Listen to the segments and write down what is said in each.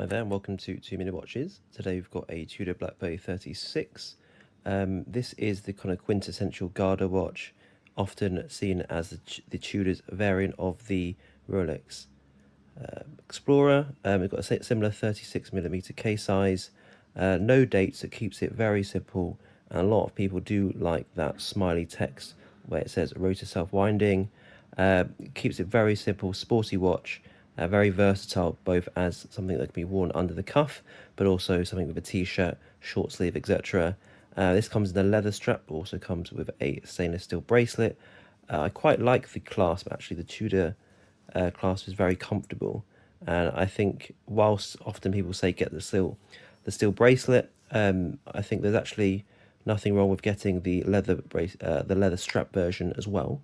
Hi there and welcome to 2 Minute Watches. Today we've got a TUDOR BB 36. This is the kind of quintessential Garda watch, often seen as the TUDOR's variant of the Rolex Explorer. We've got a similar 36mm case size, no dates, it keeps it very simple, and a lot of people do like that smiley text where it says rotor self-winding. Keeps it very simple, sporty watch. Very versatile, both as something that can be worn under the cuff, but also something with a t-shirt, short sleeve, etc. This comes in a leather strap, but also comes with a stainless steel bracelet. I quite like the clasp, actually. The TUDOR clasp is very comfortable, and I think whilst often people say get the steel bracelet, I think there's actually nothing wrong with getting the leather strap version as well.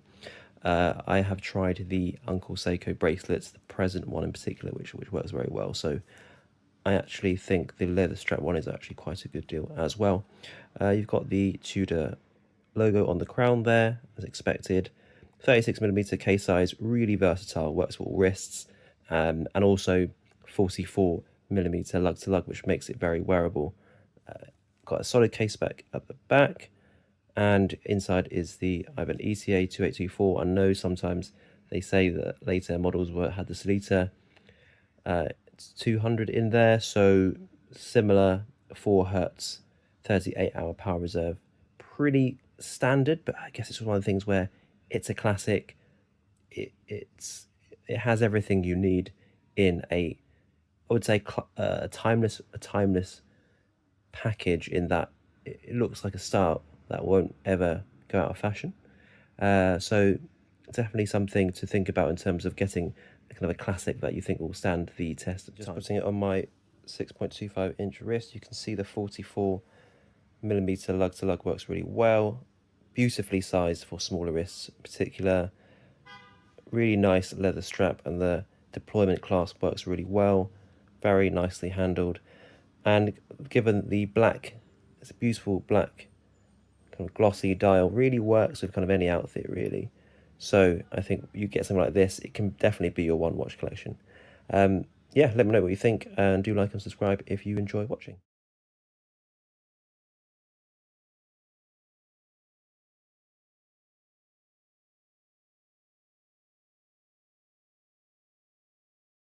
I have tried the Uncle Seiko bracelets, the present one in particular, which works very well. So I actually think the leather strap one is actually quite a good deal as well. You've got the TUDOR logo on the crown there, as expected. 36mm case size, really versatile, works for all wrists, and also 44mm lug to lug, which makes it very wearable. Got a solid case back at the back. And inside is I have an ETA 2824. I know sometimes they say that later models had the Solita. It's 200 in there, so similar 4 Hertz, 38-hour power reserve. Pretty standard, but I guess it's one of the things where it's a classic. It has everything you need in I would say a timeless package, in that it looks like a style that won't ever go out of fashion. So definitely something to think about in terms of getting kind of a classic that you think will stand the test of time. Just putting it on my 6.25-inch wrist, you can see the 44mm lug to lug works really well. Beautifully sized for smaller wrists in particular. Really nice leather strap, and the deployment clasp works really well. Very nicely handled. And given the black, it's a beautiful black kind of glossy dial, really works with kind of any outfit really. So I think you get something like this, it can definitely be your one watch collection. Yeah, let me know what you think, and do like and subscribe if you enjoy watching.